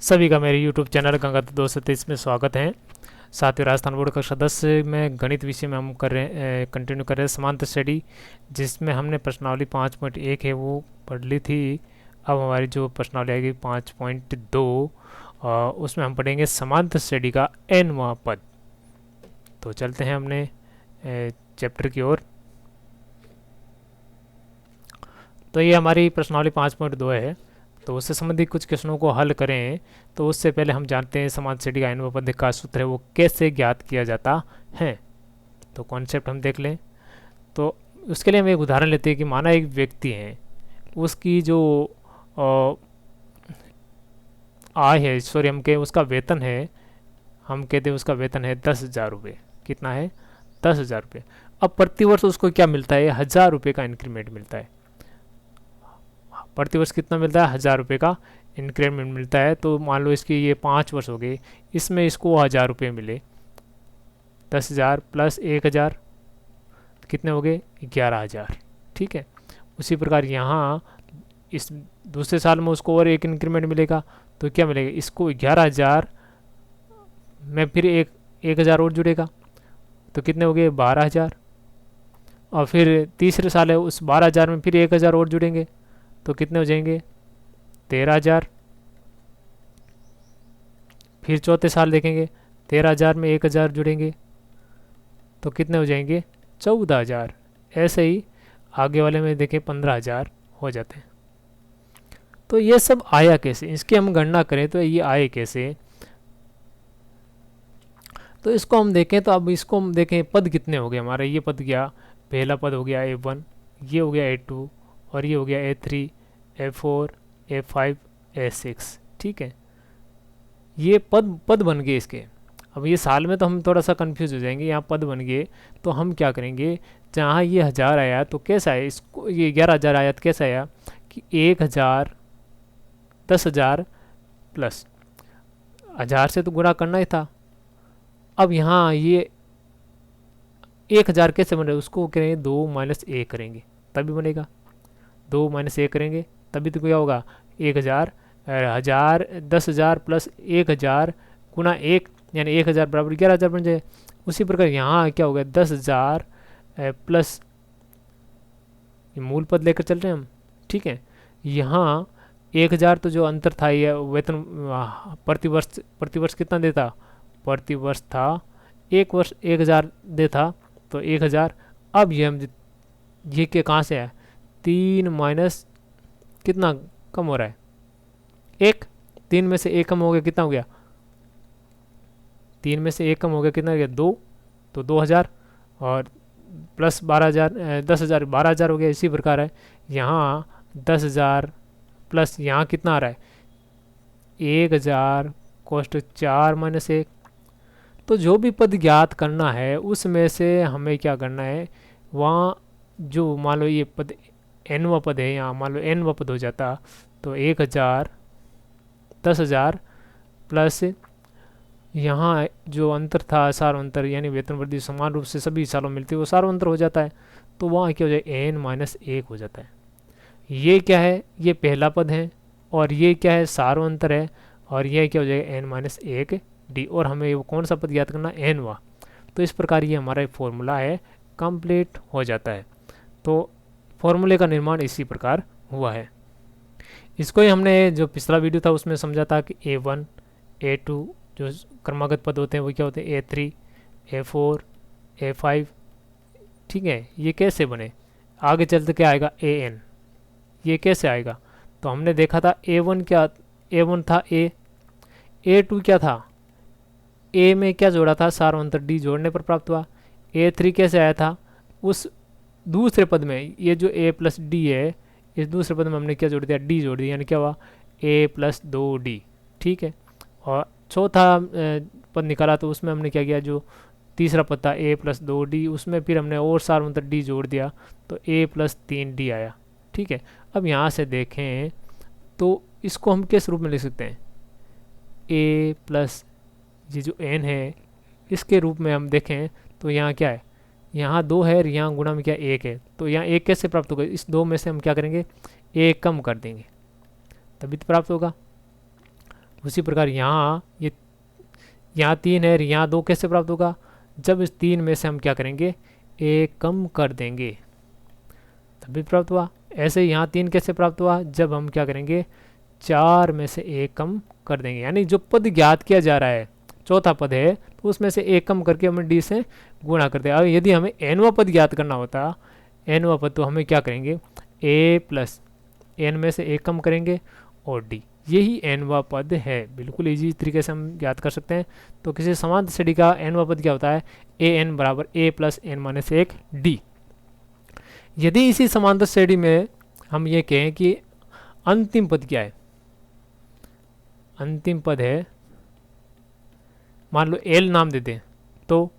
सभी का मेरे YouTube चैनल गंगाधर 223 में स्वागत है। साथ ही राजस्थान बोर्ड का सदस्य में गणित विषय में हम कंटिन्यू कर रहे हैं समांतर स्टडी, जिसमें हमने प्रश्नावली 5.1 है वो पढ़ ली थी। अब हमारी जो प्रश्नावली आएगी 5.2, उसमें हम पढ़ेंगे समांतर स्टडी का nवां पद। तो चलते हैं अपने चैप्टर की ओर। तो ये हमारी प्रश्नावली 5.2 है। तो उससे संबंधित कुछ क्वेश्चनों को हल करें, तो उससे पहले हम जानते हैं समांतर स्टडी का nवां पद का सूत्र है वो कैसे ज्ञात किया जाता है। तो कॉन्सेप्ट हम देख लें। तो उसके लिए हम एक उदाहरण लेते हैं कि माना एक व्यक्ति है, उसकी जो आय है, सॉरी हम कहें उसका वेतन है, हम कहते हैं उसका वेतन है 10,000 रुपये। कितना है? 10,000 रुपये। अब प्रतिवर्ष उसको क्या मिलता है? 1,000 रुपये का इंक्रीमेंट मिलता है। प्रतिवर्ष कितना मिलता है? 1,000 रुपये का इंक्रीमेंट मिलता है। तो मान लो इसकी ये 5 वर्ष हो गए, इसमें इसको 1,000 रुपये मिले। 10,000 प्लस 1,000 कितने हो गए? 11,000। ठीक है। उसी प्रकार यहाँ इस दूसरे साल में उसको और एक इंक्रीमेंट मिलेगा, तो क्या मिलेगा? इसको 11,000 में फिर 1,000 और जुड़ेगा, तो कितने हो गए? 12,000। और फिर तीसरे साल है, उस 12,000 में फिर 1,000 और जुड़ेंगे, तो कितने हो जाएंगे? 13,000। फिर चौथे साल देखेंगे, 13,000 में 1,000 जुड़ेंगे, तो कितने हो जाएंगे? 14,000। ऐसे ही आगे वाले में देखें 15,000 हो जाते हैं। तो ये सब आया कैसे? इसकी हम गणना करें तो ये आए कैसे? तो इसको हम देखें, तो अब इसको हम देखें पद कितने हो गए हमारे। ये पद गया, पहला पद हो गया A1, ये हो गया A2, और ये हो गया A3, A4, A5, A6। ठीक है। ये पद पद बन गए इसके। अब ये साल में तो हम थोड़ा सा कंफ्यूज हो जाएंगे, यहाँ पद बन गए। तो हम क्या करेंगे, जहाँ ये 1,000 आया तो कैसा है, इसको ये 11,000 आया तो कैसा आया कि 1,000 10,000 प्लस 1,000 से तो गुणा करना ही था। अब यहाँ ये 1,000 कैसे बन रहा है, उसको करेंगे 2 माइनस 1 करेंगे तभी बनेगा। 2 माइनस 1 करेंगे तभी तो क्या होगा? 1,000 10,000 प्लस 1,000 गुना 1, यानी 1,000 बराबर 11,000 बन जाए। उसी प्रकार यहाँ क्या हो गया? 10,000 प्लस ये मूल पद लेकर चल रहे हैं हम। ठीक है। यहाँ 1,000 तो जो अंतर था, ये वेतन प्रतिवर्ष कितना देता? प्रतिवर्ष था एक वर्ष 1,000 देता, तो 1,000। अब ये हम ये के कहाँ से है? 3 माइनस कितना कम हो रहा है? 1। 3 में से 1 कम हो गया, कितना हो गया? 3 में से 1 कम हो गया, कितना हो गया? 2। तो 2,000 और प्लस 12,000 10,000 12,000 हो गया। इसी प्रकार है यहाँ 10,000 प्लस यहाँ कितना आ रहा है? 1,000 कोष्ट 4 माइनस 1। तो जो भी पद ज्ञात करना है उसमें से हमें क्या करना है, वहाँ जो मान लो ये पद nवां पद है, यहाँ मान लो nवां पद हो जाता, तो 1,000 10,000 प्लस यहाँ जो अंतर था सारो अंतर, यानी वेतन वृद्धि समान रूप से सभी सालों में मिलती है, वो सारो अंतर हो जाता है। तो वहाँ क्या हो जाए? n माइनस 1 हो जाता है। ये क्या है? ये पहला पद है, और ये क्या है? सारो अंतर है, और ये क्या हो जाएगा? n minus 1 D. और हमें वो कौन सा पद याद करना? nवां। तो इस प्रकार ये हमारा एक फॉर्मूला है, कंप्लीट हो जाता है। तो फॉर्मूले का निर्माण इसी प्रकार हुआ है। इसको ही हमने जो पिछला वीडियो था उसमें समझा था कि A1 A2 जो क्रमागत पद होते हैं वो क्या होते हैं? A3 A4 A5। ठीक है। ये कैसे बने? आगे चलते क्या आएगा? AN। ये कैसे आएगा? तो हमने देखा था A1 क्या, A1 था A, A2 क्या था? A में क्या जोड़ा था? सारो अंतर D जोड़ने पर प्राप्त हुआ। A3 कैसे आया था? उस दूसरे पद में, ये जो A प्लस डी है, इस दूसरे पद में हमने क्या जोड़ दिया? D जोड़ दिया, यानी क्या हुआ? A plus 2D। ठीक है। और चौथा पद निकाला तो उसमें हमने क्या किया, जो तीसरा पद था A प्लस 2D, उसमें फिर हमने और सारो अंतर D जोड़ दिया, तो A प्लस 3D आया। ठीक है। अब यहाँ से देखें तो इसको हम किस रूप में लिख सकते हैं? A प्लस ये जो n है इसके रूप में हम देखें तो यहाँ क्या है? यहाँ 2 है और यहाँ गुणा में क्या? 1 है। तो यहाँ 1 कैसे प्राप्त होगा? इस 2 में से हम क्या करेंगे? 1 कम कर देंगे, तभी तो प्राप्त होगा। उसी प्रकार यहाँ ये यहाँ 3 है, यहाँ 2 कैसे प्राप्त होगा? जब इस 3 में से हम क्या करेंगे? एक कम कर देंगे तभी प्राप्त हुआ। ऐसे ही यहाँ 3 कैसे प्राप्त हुआ? जब हम क्या करेंगे? 4 में से एक कम कर देंगे। यानी जो पद ज्ञात किया जा रहा है, चौथा पद है, तो उसमें से एक कम करके हमें डी से गुणा करते हैं। अब यदि हमें एनवा पद ज्ञात करना होता, एनवा पद, तो हमें क्या करेंगे? ए प्लस एन में से एक कम करेंगे और डी, यही एनवा पद है। बिल्कुल इजी तरीके से हम ज्ञात कर सकते हैं। तो किसी समांतर श्रेणी का एनवा पद क्या होता है? ए एन बराबर ए प्लस एन माइनस एक डी। यदि इसी समांतर श्रेणी में हम ये कहें कि अंतिम पद क्या है? अंतिम पद है, मान लो एल नाम दे दें, तो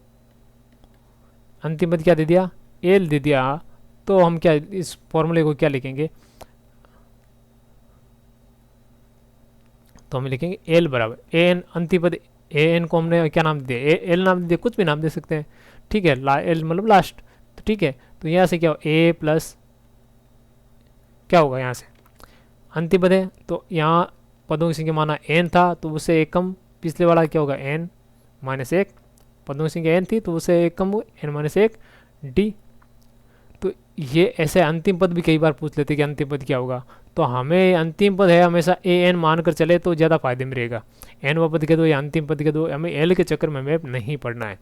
अंतिम पद क्या दे दिया? एल दे दिया। तो हम क्या इस फॉर्मूले को क्या लिखेंगे? तो हम लिखेंगे एल बराबर ए एन, अंतिम पद ए एन को हमने क्या नाम दे दिया? एल नाम दे दिया, कुछ भी नाम दे सकते हैं, ठीक है, एल मतलब लास्ट, तो ठीक है। तो यहाँ से क्या हो? ए प्लस क्या होगा? यहाँ से अंतिम पद है, तो यहाँ पदों की संख्या माना एन था, तो उससे एक कम पिछले वाला क्या होगा? एन माइनस एक। पदों की संख्या एन थी, तो उससे एक कम एन माइनस एक डी। तो ये ऐसे अंतिम पद भी कई बार पूछ लेते कि अंतिम पद क्या होगा। तो हमें अंतिम पद है हमेशा ए एन मान कर चले तो ज़्यादा फायदे में रहेगा। एन व पद के दो या अंतिम पद के दो, हमें एल के चक्कर में हमें नहीं पड़ना है।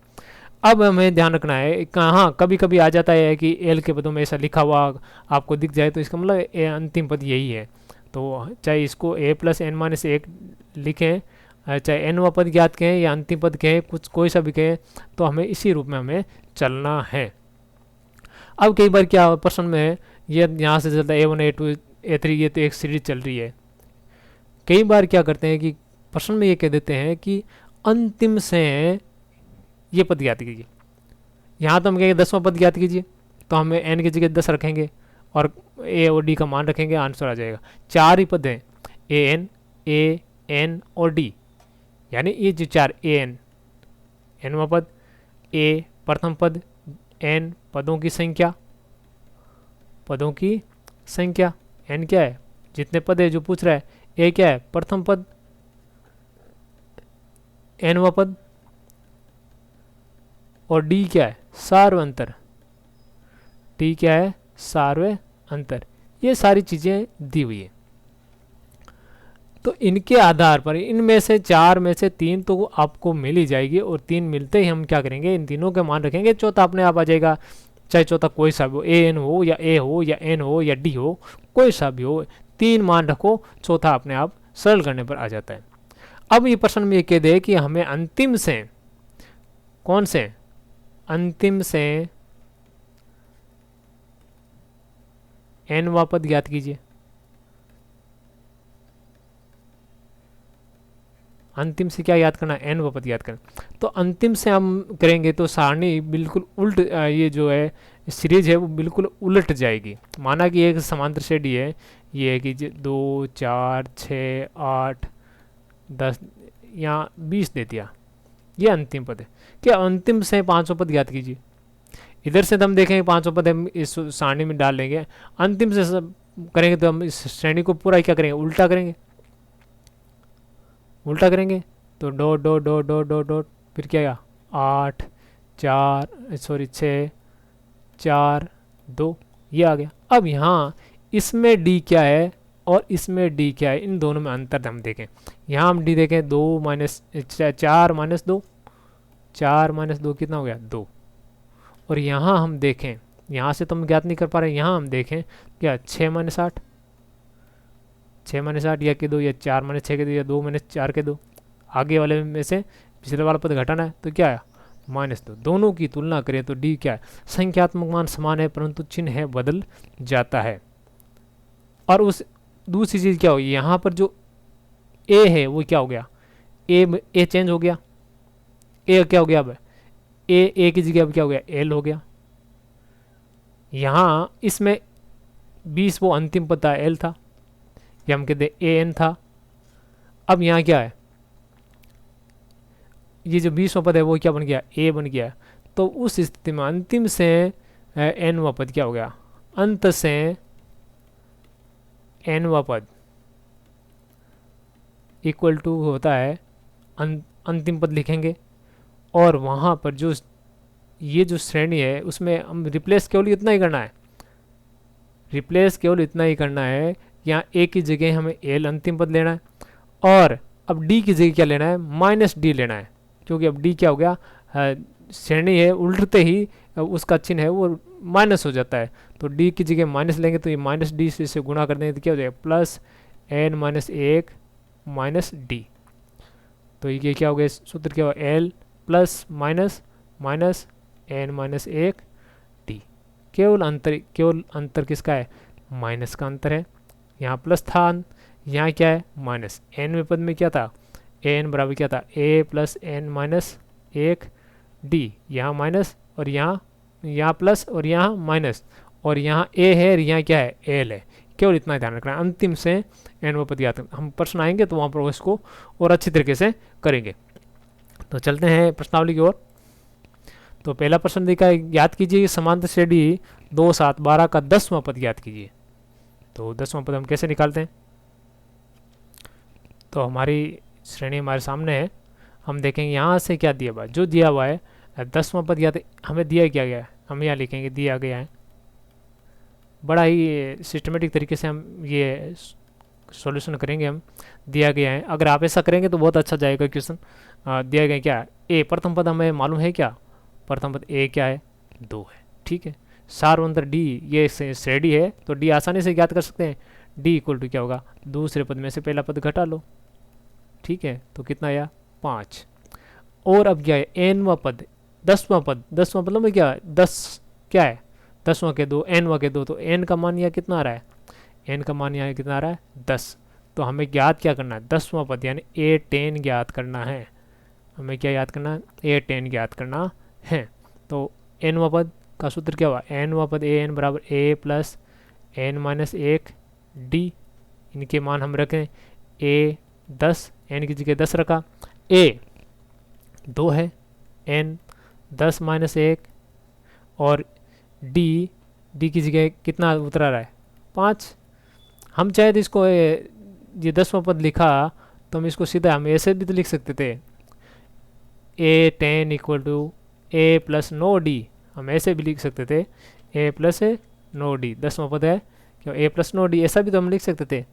अब हमें ध्यान रखना है, कहाँ कभी कभी आ जाता है कि एल के पदों में ऐसा लिखा हुआ आपको दिख जाए, तो इसका मतलब अंतिम पद यही है। तो चाहे इसको ए प्लस एन माइनस एक लिखें, चाहे एन व पद ज्ञात कहें या अंतिम पद कहें, कुछ कोई सा भी कहें, तो हमें इसी रूप में हमें चलना है। अब कई बार क्या प्रश्न में ये यहाँ से चलता है A1 A2 A3, ये तो एक सीरीज चल रही है। कई बार क्या करते हैं कि प्रश्न में ये कह देते हैं कि अंतिम से ये पद ज्ञात कीजिए। यहाँ तो हम कहेंगे 10वां पद ज्ञात कीजिए, तो हमें n की जगह 10 रखेंगे और a और d का मान रखेंगे, आंसर आ जाएगा। 4 ही पद हैं, a n और d, यानी ये जो 4 an nवां पद, a प्रथम पद, n पदों की संख्या, पदों की संख्या, n क्या है? जितने पद है जो पूछ रहा है। a क्या है? प्रथम पद, nवां पद, और d क्या है? सार्व अंतर। d क्या है? सार्व अंतर। ये सारी चीजें दी हुई है। तो इनके आधार पर इनमें से 4 में से 3 तो आपको मिल ही जाएगी, और 3 मिलते ही हम क्या करेंगे? इन तीनों के मान रखेंगे, चौथा अपने आप आ जाएगा। चाहे चौथा कोई सा भी हो, ए एन हो या ए हो या एन हो या डी हो, कोई सा भी हो, 3 मान रखो, चौथा अपने आप सरल करने पर आ जाता है। अब ये प्रश्न में ये कह दे कि हमें अंतिम से, कौन से? अंतिम से एन वा पद ज्ञात कीजिए। अंतिम से क्या याद करना? एन व पद याद करना। तो अंतिम से हम करेंगे तो सारणी बिल्कुल उल्ट, ये जो है सीरीज है वो बिल्कुल उलट जाएगी। माना कि एक समांतर श्रेणी है, ये है कि 2 4 6 8 10 या 20 दे दिया, ये अंतिम पद है। क्या अंतिम से 500 पद याद कीजिए। इधर से तो हम देखेंगे 500 पद हम इस सारणी में डाल लेंगे, अंतिम से सब करेंगे तो हम इस श्रेणी को पूरा क्या करेंगे? उल्टा करेंगे। उल्टा करेंगे तो dot dot dot dot dot dot, फिर क्या आया? 8 4 सॉरी 6 4 2, ये आ गया। अब यहाँ इसमें d क्या है और इसमें d क्या है, इन दोनों में अंतर हम देखें। यहाँ हम d देखें, 2 माइनस 4 माइनस 2, 4 माइनस 2 कितना हो गया? 2। और यहाँ हम देखें, यहाँ से तो हम ज्ञात नहीं कर पा रहे, यहाँ हम देखें क्या? 6 माइनस 8, 6 माइनस 8 या के 2, या 4 माइनस 6 के 2, या 2 माइनस 4 के 2। आगे वाले में से पिछले वाला पद घटाना है, तो क्या है? -2। दोनों की तुलना करें तो डी क्या है? संख्यात्मक मान समान है, परंतु चिन्ह है बदल जाता है। और उस दूसरी चीज़ क्या होगी? यहाँ पर जो ए है वो क्या हो गया? ए चेंज हो गया। ए क्या हो गया? अब ए की जगह अब क्या हो गया? एल हो गया। यहाँ इसमें 20 वो अंतिम पद था, एल था, या हम कहते ए एन था। अब यहाँ क्या है? ये जो 20वां पद है वो क्या बन गया? ए बन गया। तो उस स्थिति में अंतिम से एनवां पद क्या हो गया? अंत से एनवां पद, इक्वल टू होता है अंतिम पद लिखेंगे, और वहाँ पर जो ये जो श्रेणी है उसमें हम रिप्लेस केवल इतना ही करना है, रिप्लेस केवल इतना ही करना है, यहाँ ए की जगह हमें एल अंतिम पद लेना है, और अब डी की जगह क्या लेना है, माइनस डी लेना है, क्योंकि अब डी क्या हो गया, श्रेणी है उल्टते ही उसका चिन्ह है वो माइनस हो जाता है, तो डी की जगह माइनस लेंगे तो ये माइनस डी से इसे गुणा कर देंगे तो क्या हो जाएगा, प्लस एन माइनस एक माइनस डी। तो ये क्या हो गया, सूत्र क्या हुआ, l plus minus minus n minus एक डी। केवल अंतर किसका है, माइनस का अंतर है। यहाँ प्लस था, यहाँ क्या है माइनस। एन में पद में क्या था, एन बराबर क्या था, ए प्लस एन माइनस एक डी। यहाँ माइनस और यहाँ प्लस और यहाँ माइनस, और यहाँ ए है और यहाँ क्या है, एल है। केवल इतना ध्यान रखना है, अंतिम से एन व पद याद करना। हम प्रश्न आएंगे तो वहाँ पर इसको और अच्छी तरीके से करेंगे। तो चलते हैं प्रश्नावली की ओर। तो पहला प्रश्न देखा है, याद कीजिए समांतर श्रेणी 2 7 12 का 10वां पद याद कीजिए। तो 10वां पद हम कैसे निकालते हैं, तो हमारी श्रेणी हमारे सामने है, हम देखेंगे यहाँ से क्या दिया हुआ है, जो दिया हुआ है 10वां पद याद हमें दिया क्या गया है, हम यहाँ लिखेंगे दिया गया है। बड़ा ही सिस्टमेटिक तरीके से हम ये सॉल्यूशन करेंगे, हम दिया गया है। अगर आप ऐसा करेंगे तो बहुत अच्छा जाएगा क्वेश्चन। दिया गया क्या है, ए प्रथम पद हमें मालूम है क्या, प्रथम पद ए क्या है, 2 है, ठीक है। सार्वंतर डी ये श्रेणी है तो डी आसानी से ज्ञात कर सकते हैं, डी इक्वल टू क्या होगा, दूसरे पद में से पहला पद घटा लो, ठीक है। तो कितना आया 5। और अब क्या है, एनवा पद 10वां पद, 10वां मतलब में क्या है 10 क्या है, 10वां के 2 एनवा के 2, तो एन का मान यहाँ कितना आ रहा है, एन का मान यहाँ कितना आ रहा है 10। तो हमें ज्ञात क्या करना है, 10वां पद यानी ए 10 ज्ञात करना है। हमें क्या याद करना है, ए 10 ज्ञात करना है। तो एनवा पद का सूत्र क्या हुआ, एनवा पद ए एन बराबर ए प्लस एन माइनस एक डी। इनके मान हम रखें ए 10, एन की जगह 10 रखा, ए 2 है, एन 10 माइनस एक, और डी की जगह कितना उतरा रहा है 5। हम चाहे तो इसको ये 10वां पद लिखा तो हम इसको सीधा हम ऐसे भी तो लिख सकते थे, a 10 equal to A plus 9 d, हम ऐसे भी लिख सकते थे, ए प्लस 9 डी 10वां पद है क्यों, ए प्लस 9 डी ऐसा भी तो हम लिख सकते थे।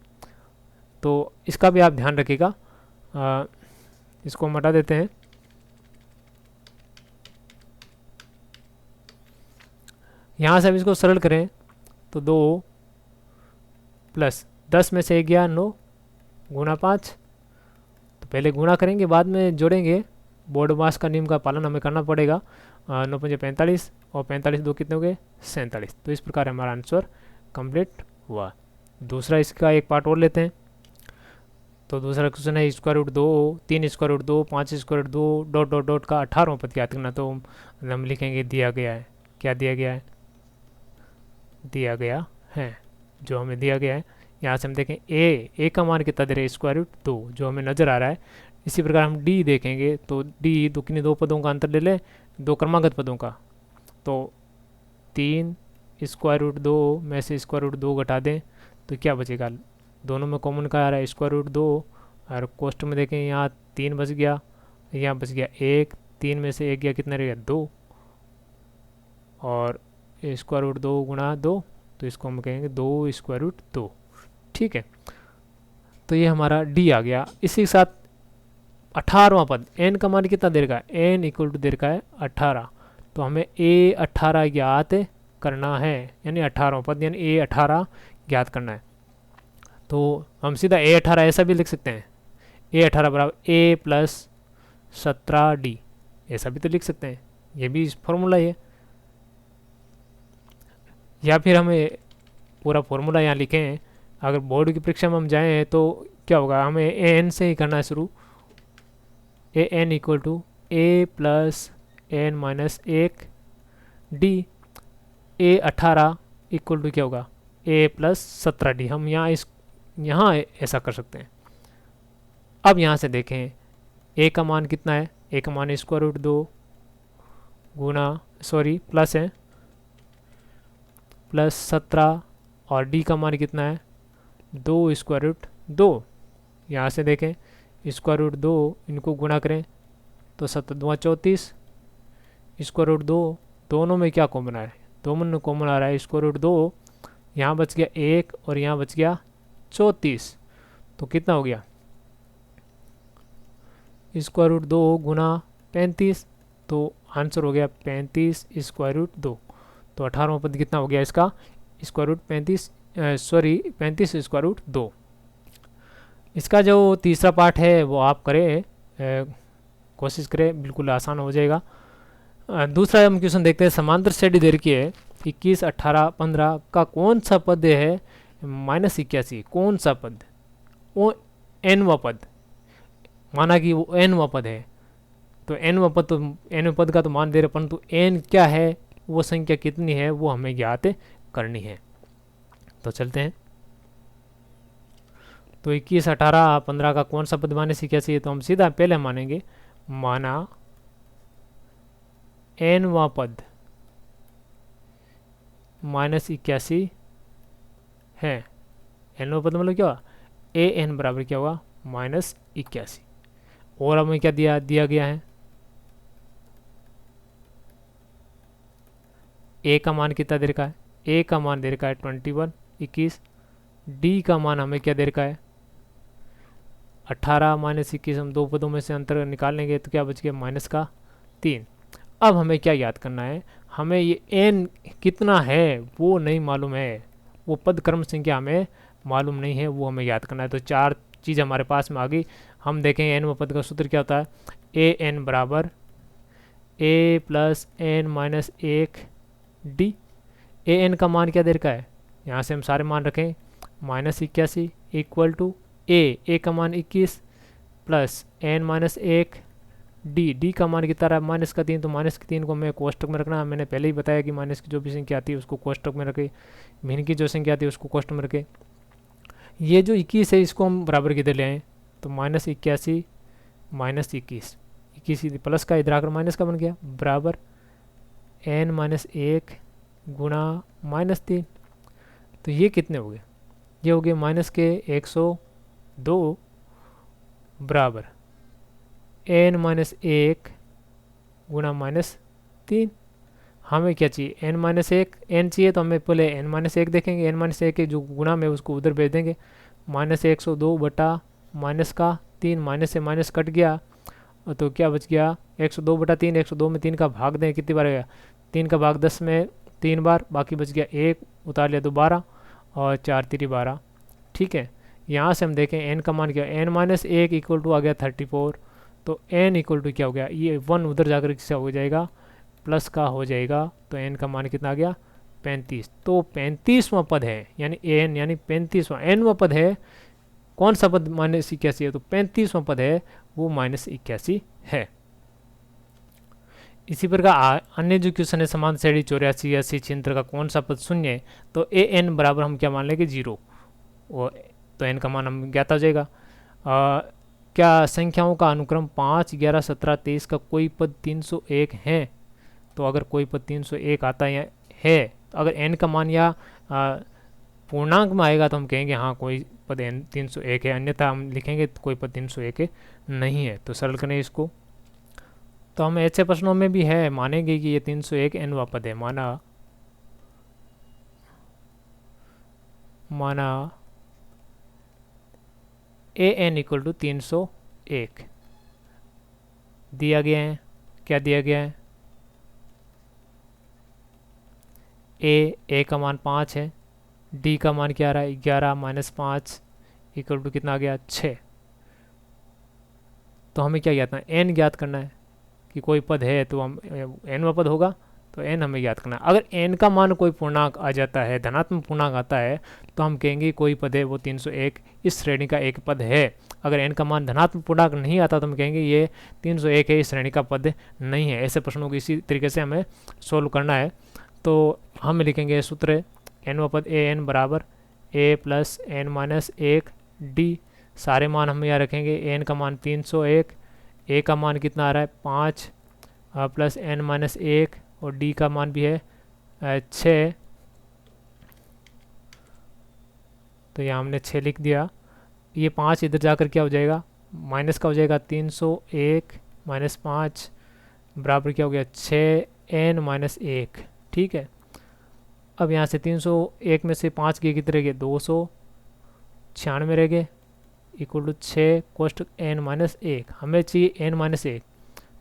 तो इसका भी आप ध्यान रखिएगा। इसको हम हटा देते हैं। यहाँ से हम इसको सरल करें तो 2 प्लस 10 में से 1 गया 9 गुना 5। तो पहले गुणा करेंगे बाद में जोड़ेंगे, बोर्ड मास का नियम का पालन हमें करना पड़ेगा। 9 5 45 और 45 2 कितने हो गए 47। तो इस प्रकार हमारा आंसर कंप्लीट हुआ। दूसरा इसका एक पार्ट और लेते हैं। तो दूसरा क्वेश्चन है square root 2 3 square root 2 5 square root 2 dot dot dot का 18वां पद याद करना। तो हम लिखेंगे दिया गया है, क्या दिया गया है, दिया गया है, जो हमें दिया गया है। यहाँ से हम देखें ए का मान कितना दे रहे हैं स्क्वायर रूट 2 जो हमें नज़र आ रहा है। इसी प्रकार हम डी देखेंगे तो डी दो किन्हीं 2 पदों का अंतर ले लें, 2 क्रमागत पदों का। तो 3 स्क्वायर रूट 2 में से स्क्वायर रूट 2 घटा दें तो क्या बचेगा, दोनों में कॉमन का आ रहा है स्क्वायर रूट 2, और कोष्ट में देखें यहाँ 3 बच गया, यहाँ बच गया 1, 3 में से 1 गया कितना रहेगा 2, और स्क्वायर रूट 2 गुणा 2, तो इसको हम कहेंगे 2 स्क्वायर रूट 2, ठीक है। तो ये हमारा डी आ गया। इसी के साथ 18वां पद एन का मान कितना देर का है, एन इक्वल टू देर का है 18। तो हमें ए 18 ज्ञात करना है, यानी 18वां पद यानी ए 18 ज्ञात करना है। तो हम सीधा ए 18 ऐसा भी लिख सकते हैं, ए 18 बराबर ए प्लस 17 डी, ऐसा भी तो लिख सकते हैं, ये भी फॉर्मूला ही है। या फिर हमें पूरा फॉर्मूला यहाँ लिखें, अगर बोर्ड की परीक्षा में हम जाएँ तो क्या होगा, हमें ए एन से ही करना है शुरू, A N equal to A plus N minus एक डी, ए 18 इक्वल टू क्या होगा ए प्लस 17 डी। हम यहाँ ऐसा कर सकते हैं। अब यहाँ से देखें ए का मान कितना है, ए का मान स्क्वायर रूट 2 गुना प्लस है प्लस 17, और डी का मान कितना है 2 स्क्वायर रूट 2। यहाँ से देखें स्क्वायर रूट 2 इनको गुणा करें तो 7 दूना 34, स्क्वायर रूट 2 दोनों में क्या कॉमन आ रहा है, दोनों में कॉमन आ रहा है स्क्वायर रूट 2, यहाँ बच गया 1 और यहाँ बच गया 34, तो कितना हो गया स्क्वायर रूट 2 गुना 35, तो आंसर हो गया 35 स्क्वायर रूट 2। तो 18वां पद कितना हो गया इसका स्क्वायर रूट 35 स्क्वायर रूट 2। इसका जो तीसरा पार्ट है वो आप करें, कोशिश करें, बिल्कुल आसान हो जाएगा। दूसरा हम क्वेश्चन देखते हैं, समांतर श्रेणी दे रखी है 21, 18, 15 का कौन सा पद है -81, कौन सा पद, वो nवा पद, माना कि वो nवा पद है, तो nवा पद, तो nवें पद का तो मान दे रहे, परंतु n क्या है, वो संख्या कितनी है वो हमें ज्ञात करनी है। तो चलते हैं, तो 21, 18, 15 का कौन सा पद -81, तो हम सीधा पहले मानेंगे, माना nवा पद -81 है। nवा पद मतलब क्या हुआ, an बराबर क्या हुआ -81, और हमें क्या दिया गया है, a का मान कितना दे रखा है, a का मान दे रखा है 21, 21, d का मान हमें क्या दे रखा है 18 -21, हम दो पदों में से अंतर निकाल लेंगे तो क्या बच गया -3। अब हमें क्या याद करना है, हमें ये n कितना है वो नहीं मालूम है, वो पद क्रम संख्या हमें मालूम नहीं है, वो हमें याद करना है। तो चार चीज़ हमारे पास में आ गई। हम देखेंगे n पद का सूत्र क्या होता है, ए एन बराबर a plus n minus 1 d. A n का मान क्या दे रखा है, यहाँ से हम सारे मान रखें, -81 इक्वल टू ए का मान 21 प्लस n माइनस 1 डी का मान कितना रहा है -3, तो -3 को हमें कोष्टक में रखना है। मैंने पहले ही बताया कि माइनस की जो भी संख्या आती है उसको कोष्टक में रखे, भिन्न की जो संख्या आती है उसको कोष्टक में रखे। ये जो 21 है इसको हम बराबर किधर ले आए, तो -81 -21, 21 प्लस का इधर आकर माइनस का बन गया, बराबर n माइनस 1 गुणा -3। तो ये कितने हो गए, ये हो गए -102 बराबर n माइनस 1 गुणा -3। हमें क्या चाहिए, n माइनस 1, n चाहिए तो हमें पहले n माइनस 1 देखेंगे, n माइनस 1 के जो गुणा में उसको उधर भेज देंगे, -102 बटा -3, माइनस से माइनस कट गया तो क्या बच गया 102 बटा 3, 102 में 3 का भाग दें कितनी बार गया, 3 का भाग 10 में 3 बार, बाकी बच गया 1, उतार लिया तो 12 और 4 3 12। ठीक है, यहाँ से हम देखें n का मान क्या, n माइनस 1 इक्वल टू आ गया 34, तो n इक्वल टू क्या हो गया, ये 1 उधर जाकर किससे हो जाएगा, प्लस का हो जाएगा, तो n का मान कितना आ गया 35। तो 35वां पद है, यानी n यानी 35वां nवां पद है, कौन सा पद -81 है, तो 35वां पद है वो -81 है। इसी प्रकार अन्य जो क्वेश्चन है, समान श्रेणी 84, 80, 76 का कौन सा पद शून्य है, तो ए एन बराबर हम क्या मान लेंगे 0, तो n का मान हम ज्ञात हो जाएगा। क्या संख्याओं का अनुक्रम 5, 11, 17, 23 का कोई पद 301 है, तो अगर कोई पद 301 आता है तो अगर n का मान या पूर्णांक में आएगा तो हम कहेंगे हाँ कोई पद n 301 है, अन्यथा हम लिखेंगे तो कोई पद 301 नहीं है। तो सरल करें इसको, तो हम ऐसे प्रश्नों में भी है मानेंगे कि ये 301 nवा पद है, माना ए एन इक्वल टू 301 दिया गया है। क्या दिया गया है, ए का मान 5 है, डी का मान क्या आ रहा है 11 माइनस 5 इक्वल टू कितना आ गया 6। तो हमें क्या ज्ञात करना है, एन ज्ञात करना है कि कोई पद है तो हम nवा पद होगा तो n हमें याद करना है। अगर n का मान कोई पूर्णांक आ जाता है, धनात्मक पूर्णांक आता है, तो हम कहेंगे कोई पद है वो 301 इस श्रेणी का एक पद है। अगर n का मान धनात्मक पूर्णांक नहीं आता तो हम कहेंगे ये 301 है, इस श्रेणी का पद नहीं है। ऐसे प्रश्नों को इसी तरीके से हमें सोल्व करना है। तो हम लिखेंगे सूत्र nवा पद ए एन बराबर a plus n minus 1 D. सारे मान हम यहाँ रखेंगे, n का मान 301, a का मान कितना आ रहा है 5 प्लस n माइनस 1 और d का मान भी है 6। तो यहाँ हमने 6 लिख दिया, ये 5 इधर जाकर क्या हो जाएगा माइनस का हो जाएगा 301 माइनस 5 बराबर क्या हो गया 6n-1। ठीक है, अब यहाँ से 301 में से 5 गए कितने रह गए 296 रह गए, इक्वल टू 6 कोष्टक n-1। हमें चाहिए n-1,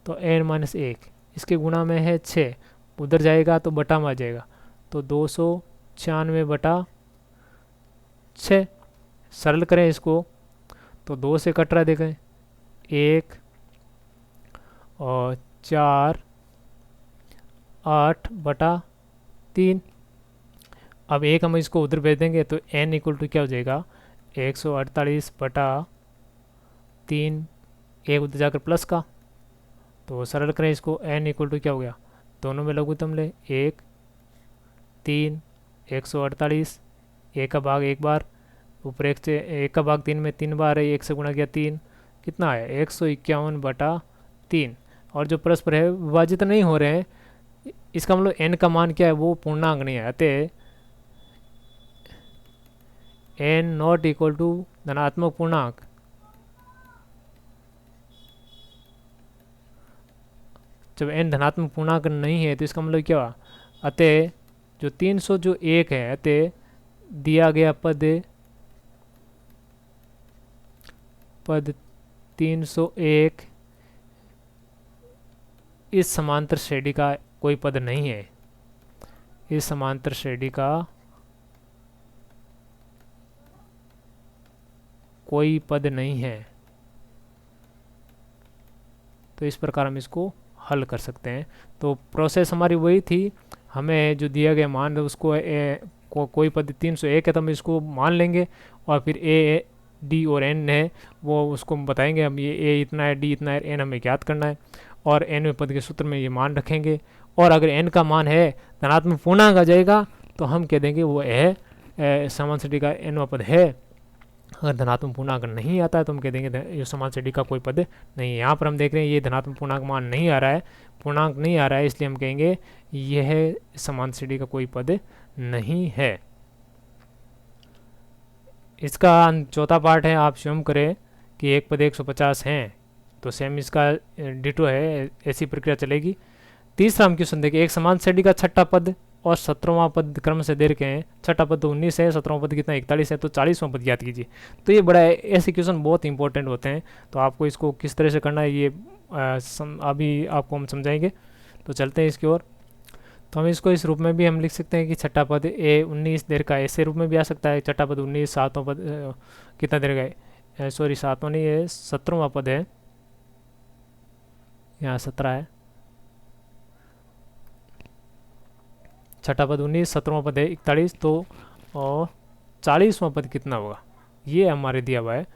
तो n-1 इसके गुणा में है 6, उधर जाएगा तो बटा में आ जाएगा, तो 296/6। सरल करें इसको तो 2 से कट रहा देखें 1 और 4 8/3। अब एक हम इसको उधर भेज देंगे तो n इक्वल टू क्या हो जाएगा 148/3, एक उधर जाकर प्लस का, तो सरल करें इसको n इक्वल टू क्या हो गया, दोनों में लघुत्तम ले 1 3 148, एक का भाग एक बार, ऊपर एक से एक का भाग 3 में 3 बार है, एक से गुणा किया 3, कितना है 151/3। और जो परस्पर है विभाजित नहीं हो रहे हैं, इसका मतलब n का मान क्या है वो पूर्णांक नहीं है, अतः n नॉट इक्वल टू धनात्मक पूर्णांक। जब n धनात्मक पूर्णांक नहीं है तो इसका मतलब क्या हुआ, अतः जो 301 है, अतः दिया गया पद 301 इस समांतर श्रेणी का कोई पद नहीं है, इस समांतर श्रेणी का कोई पद नहीं है। तो इस प्रकार हम इसको हल कर सकते हैं। तो प्रोसेस हमारी वही थी, हमें जो दिया गया मान है उसको कोई पद 301 है तो हम इसको मान लेंगे, और फिर ए डी और एन है वो उसको हम बताएंगे, हम ये ए इतना है डी इतना है एन हमें ज्ञात करना है, और एन पद के सूत्र में ये मान रखेंगे। और अगर एन का मान है धनात्मक पूर्णांक आ जाएगा तो हम कह देंगे वो है समान श्रेणी का एन पद है। अगर धनात्मक पूर्णांक नहीं आता है तो हम कह देंगे ये समान श्रेणी का कोई पद नहीं है। यहाँ पर हम देख रहे हैं ये धनात्मक पूर्णांक मान नहीं आ रहा है, पूर्णांक नहीं आ रहा है, इसलिए हम कहेंगे यह समान श्रेणी का कोई पद नहीं है। इसका चौथा पार्ट है, आप स्वयं करें कि एक पद 150 हैं तो सेम इसका डिटो है, ऐसी प्रक्रिया चलेगी। तीसरा हम क्वेश्चन देखें, एक समान श्रेणी का छठा पद और 17वां पद क्रम से दे रखे हैं। छठा पद तो 19 है, 17वां पद कितना 41 है, तो 40वां पद ज्ञात कीजिए। तो ये बड़ा ऐसे क्वेश्चन बहुत इंपॉर्टेंट होते हैं, तो आपको इसको किस तरह से करना है ये अभी आपको हम समझाएंगे। तो चलते हैं इसकी ओर। तो हम इसको इस रूप में भी हम लिख सकते हैं कि छठा पद ए 19 देर का, ऐसे रूप में भी आ सकता है। छठा पद 19, सातवां पद कितना देर का है, सॉरी सातवां नहीं है 17वां पद है, यहाँ 17 है। छठा पद 19, 17वां पद है 41, तो और 40वां पद कितना होगा ये हमारे दिया हुआ है।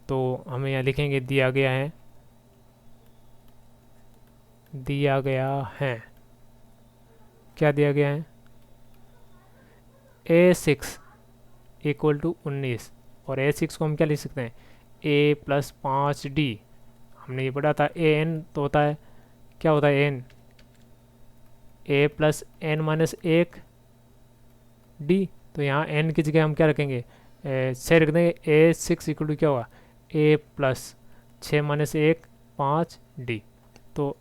तो हमें यहाँ लिखेंगे दिया गया है, क्या दिया गया है A6 इक्वल टू 19, और A6 को हम क्या लिख सकते हैं A + 5D। हमने ये पढ़ा था AN तो होता है, क्या होता है N A + n-1 D, तो यहाँ n की जगह हम क्या रखेंगे 6 रख देंगे। A6 इक्वल टू क्या होगा A + 6-1 5D, तो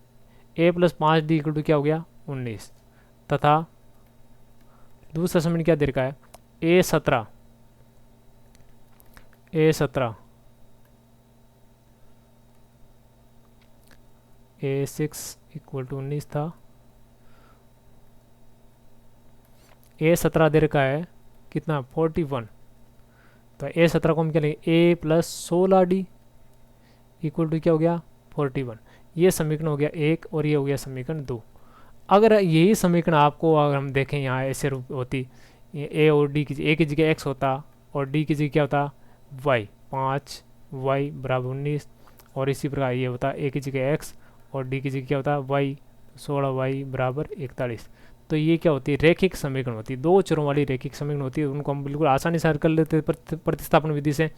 A + 5D इक्वल टू क्या हो गया 19, तथा दूसरा समीकरण क्या दे रखा है A17 A6 इक्वल टू 19 था, A17 दे रखा है कितना 41, तो A17 को हम क्या लेंगे A + 16D इक्वल टू क्या हो गया 41। ये समीकरण हो गया 1 और ये हो गया समीकरण 2। अगर यही समीकरण आपको अगर हम देखें यहाँ ऐसे रूप होती, ए और डी की A की जगह x होता और डी की जगह क्या होता y, 5y = 19, और इसी प्रकार ये होता A की जगह x और डी की जगह क्या होता y, 16y = 41। तो ये क्या होती है रैखिक समीकरण होती है, दो चरों वाली रैखिक समीकरण होती है, उनको हम बिल्कुल आसानी से हल कर लेते हैं प्रतिस्थापन विधि से।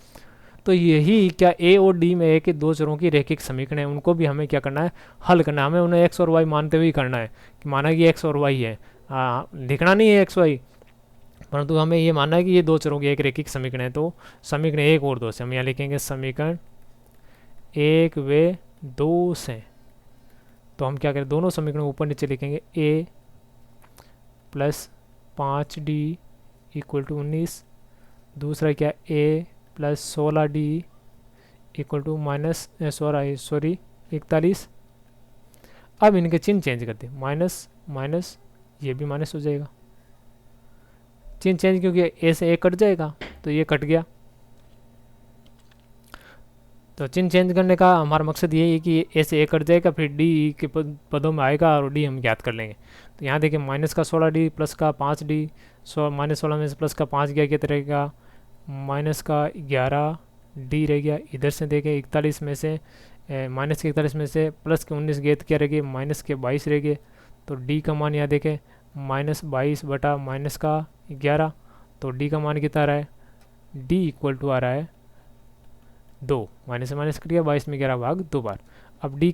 तो यही क्या ए और डी में एक दो चरों की रैखिक समीकरण है, उनको भी हमें क्या करना है हल करना है। हमें उन्हें एक्स और वाई मानते हुए ही करना है कि माना कि एक्स और वाई है, लिखना नहीं है एक्स वाई, परंतु हमें ये मानना है कि ये दो चरों की एक रैखिक समीकरण है। तो समीकरण 1 और 2 से हम यहाँ लिखेंगे समीकरण 1 व 2 से, तो हम क्या करें, दोनों समीकरण ऊपर नीचे लिखेंगे। a plus 5d equal to 19, दूसरा क्या, a plus 16d equal to minus 41। अब इनके चिन्ह चेंज करते हैं, माइनस माइनस, ये भी माइनस हो जाएगा, चिन्ह चेंज क्योंकि ए से ए कट जाएगा तो ये कट गया। तो चिन्ह चेंज करने का हमारा मकसद ये है कि ए से ए कट जाएगा, फिर डी के पदों में आएगा और डी हम ज्ञात कर लेंगे। तो यहाँ देखिए माइनस का 16d प्लस का 5d, माइनस 16 में से प्लस का 5 गया, कितना रहेगा, माइनस का 11d रह गया। इधर से देखें 41 में से माइनस के 41 में से प्लस के 19 गए तो क्या रह गए, माइनस के 22 रह गए। तो डी का मान यहाँ देखें -22 बटा माइनस का 11, तो डी का मान कितना आ रहा है, डी इक्वल टू आ रहा है 2, माइनस से माइनस कट गया, 22 में 11 भाग 2 बार। अब डी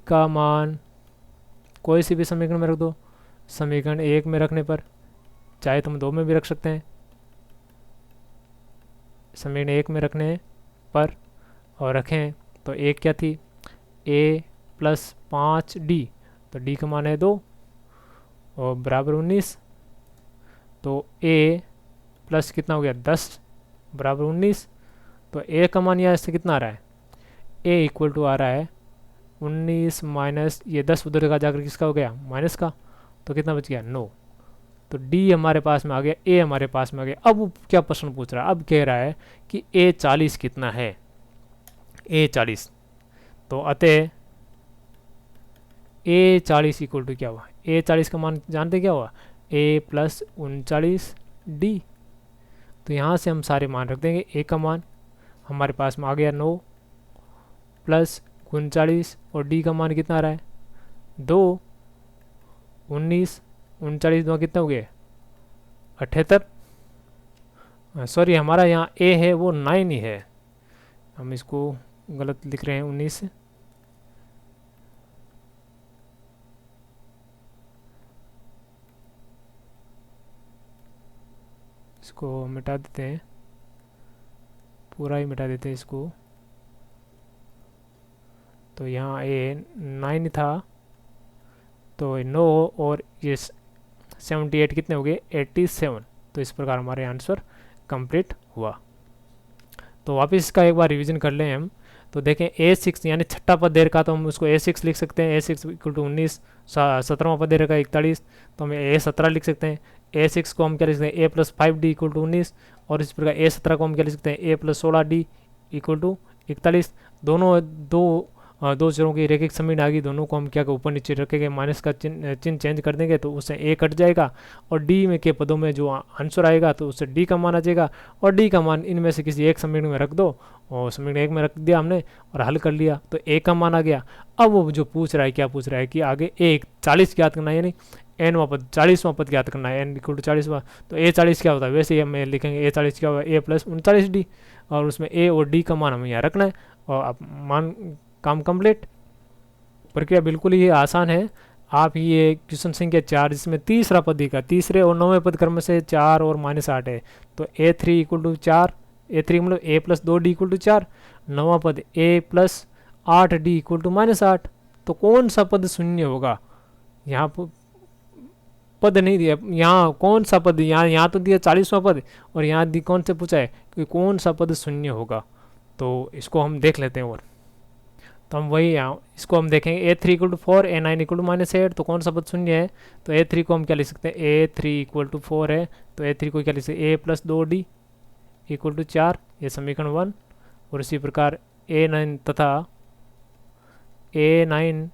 का मान कोई सी भी समीकरण में रख दो, समीकरण 1 में रखने पर, चाहे तुम 2 में भी रख सकते हैं, समीकरण 1 में रखने पर और रखें तो एक क्या थी, a प्लस 5d, तो d का मान है 2 और बराबर 19, तो a प्लस कितना हो गया 10 बराबर 19, तो a का मान यहाँ से कितना आ रहा है, a इक्वल टू आ रहा है 19 माइनस ये 10 उधर का जाकर किसका हो गया, माइनस का, तो कितना बच गया 9। तो d हमारे पास में आ गया, a हमारे पास में आ गया। अब वो क्या प्रश्न पूछ रहा है, अब कह रहा है कि a 40 कितना है, a 40, तो अतः a 40 इक्वल टू क्या हुआ, a 40 का मान जानते क्या हुआ, a प्लस 39d। तो यहाँ से हम सारे मान रख देंगे। a का मान हमारे पास में आ गया 9 प्लस 39 और d का मान कितना आ रहा है 2, 19, 39 दो कितने हो गए 78, सॉरी हमारा यहाँ a है वो 9 ही है, हम इसको गलत लिख रहे हैं 19, इसको मिटा देते हैं, पूरा ही मिटा देते हैं इसको। तो यहाँ a 9 था, तो 9 और ये 78 कितने हो गए 87। तो इस प्रकार हमारे आंसर कंप्लीट हुआ। तो वापस इसका एक बार रिवीजन कर लें हम। तो देखें a6 यानी छठा पद दे रखा, तो हम उसको a6 लिख सकते हैं, a6 इक्वल टू 19। 17वां पद दे रखा 41, तो हम a17 लिख सकते हैं। a6 को हम क्या लिख सकते हैं, a plus 5d equal to 19, और इस प्रकार a17 को हम क्या लिख सकते हैं, a plus 16d equal to 41। दोनों दो चरों की रेखिक समीकरण आ गई, दोनों को हम क्या ऊपर नीचे रखेंगे, माइनस का चिन्ह चेंज कर देंगे तो उससे a कट जाएगा, और d में के पदों में जो आंसर आएगा तो उससे d का मान आ जाएगा, और d का मान इनमें से किसी एक समीकरण में रख दो, और समीकरण 1 में रख दिया हमने और हल कर लिया, तो a का मान आ गया। अब वो जो पूछ रहा है, क्या पूछ रहा है कि आगे a 40 ज्ञात करना है, यानी n पद 40वां पद ज्ञात करना है, n इक्वल टू 40वां। तो a 40 क्या होता है, वैसे ही हम लिखेंगे a 40 क्या होगा, a प्लस 39d, और उसमें a और d का मान हमें यहाँ रखना है, और अब मान काम कंप्लीट। प्रक्रिया बिल्कुल ही आसान है। आप ये क्वेश्चन संख्या 4 जिसमें तीसरा पद दिखा, तीसरे और 9वें पद क्रम से 4 और -8 है, तो a3 इक्वल टू 4, a3 मतलब a plus 2d equal to 4, 9वां पद a plus 8d equal to -8। तो कौन सा पद शून्य होगा, यहाँ पद नहीं दिया, यहाँ कौन सा पद, यहाँ तो दिया 40वां पद, और यहाँ कौन से पूछा है कि कौन सा पद शून्य होगा। तो इसको हम देख लेते हैं, और तो हम वही यहाँ इसको हम देखेंगे, a3 equal to 4, a9 equal to -8, तो कौन सा पद शून्य है, तो a3 को हम क्या लिख सकते हैं, a3 इक्वल टू 4 है, तो a3 को क्या लिख सकते हैं, a plus 2d equal to 4, ये समीकरण 1। और इसी प्रकार a9 तथा a9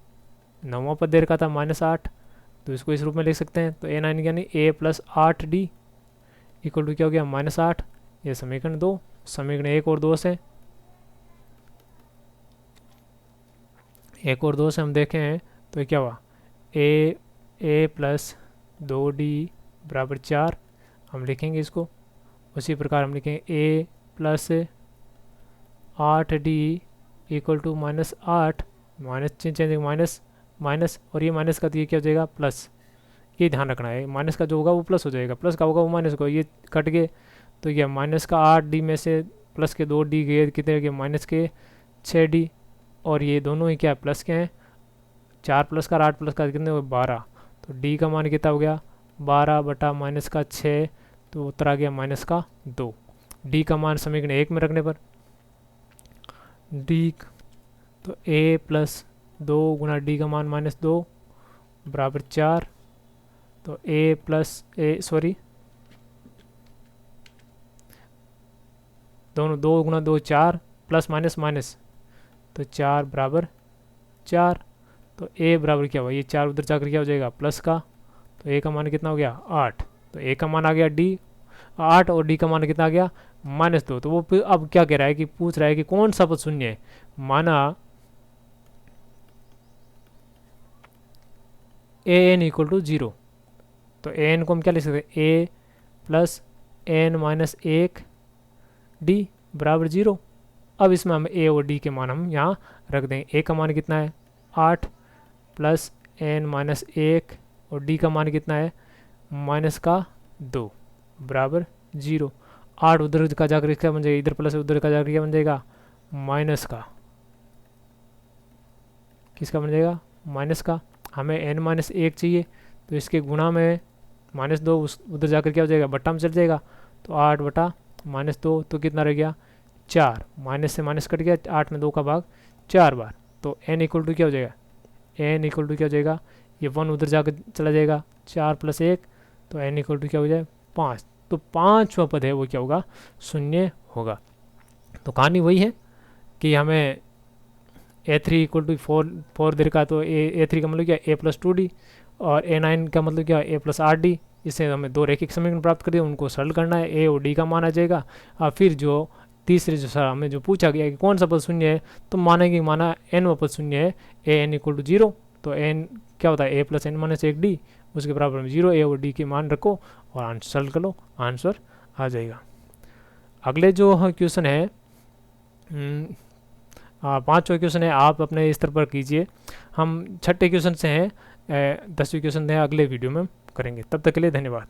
9वां पद दे रखा था -8, तो इसको इस रूप में लिख सकते हैं, तो a9 यानी a plus 8d equal to क्या हो गया -8, ये समीकरण 2। समीकरण 1 और 2 से, 1 और 2 से हम देखें तो क्या हुआ, a प्लस 2d बराबर 4 हम लिखेंगे इसको। उसी प्रकार हम लिखेंगे a plus 8d equal to -8, minus change minus minus, और ये माइनस का तो ये क्या हो जाएगा प्लस, ये ध्यान रखना है, माइनस का जो होगा वो प्लस हो जाएगा, प्लस का होगा वो माइनस होगा, ये कट गए, तो ये -8d में से प्लस के 2d गए कितने गए माइनस के 6d, और ये दोनों ही क्या प्लस के हैं, 4 प्लस का 8 प्लस का कितने हुए 12, तो d का मान कितना हो गया 12 बटा माइनस का 6, तो उत्तर आ गया माइनस का 2। d का मान समीकरण 1 में रखने पर d तो a प्लस 2 गुना d का मान माइनस 2 बराबर 4, तो a प्लस ए सॉरी दोनों 2 गुना 2 4 प्लस माइनस माइनस, तो 4 बराबर 4, तो a बराबर क्या हुआ, ये 4 उधर जाकर क्या हो जाएगा प्लस का, तो a का मान कितना हो गया 8, तो a का मान आ गया d 8 और d का मान कितना आ गया -2। तो वो अब क्या कह रहा है कि पूछ रहा है कि कौन सा पद शून्य है, माना an इक्वल टू 0, तो an को हम क्या लिख सकते हैं a plus n minus 1 d बराबर 0। अब इसमें हम a और d के मान हम यहाँ रख देंगे। a का मान कितना है 8 प्लस n माइनस 1 और d का मान कितना है माइनस का 2 बराबर 0। 8 उधर का जाकर क्या बन जाएगा, इधर प्लस उधर का जाकर क्या बन जाएगा माइनस का, किसका बन जाएगा माइनस का। हमें n माइनस 1 चाहिए, तो इसके गुणा में -2 उधर जाकर क्या हो जाएगा बट्टा में चल जाएगा, तो 8 बटा -2 तो कितना रह गया 4, माइनस से माइनस कट गया, 8 में 2 का भाग 4 बार, तो n इक्वल टू क्या हो जाएगा, n इक्वल टू क्या हो जाएगा, ये 1 उधर जाकर चला जाएगा 4 प्लस 1, तो n इक्वल टू क्या हो जाए 5, तो 5वां पद है वो क्या होगा शून्य होगा। तो कहानी वही है कि हमें a3 इक्वल टू 4 दे रखा, तो a3 का मतलब क्या a प्लस 2d, और a9 का मतलब क्या a प्लस 8d। इससे हमें दो रैखिक समीकरण प्राप्त कर दिए, उनको सरल करना है, a और d का मान आ जाएगा। और फिर जो तीसरे जो सर हमें जो पूछा गया कि कौन सा पद शून्य है, तो मानेंगे माना n पद शून्य है, a n इक्वल टू 0, तो n क्या होता है a plus n minus 1d, उसके बराबर में 0, a और d के मान रखो और आंसर सरल कर लो, आंसर आ जाएगा। अगले जो क्वेश्चन है 5वां क्वेश्चन है, आप अपने स्तर पर कीजिए। हम 6ठे क्वेश्चन से हैं, 10वीं क्वेश्चन है अगले वीडियो में करेंगे। तब तक के लिए धन्यवाद।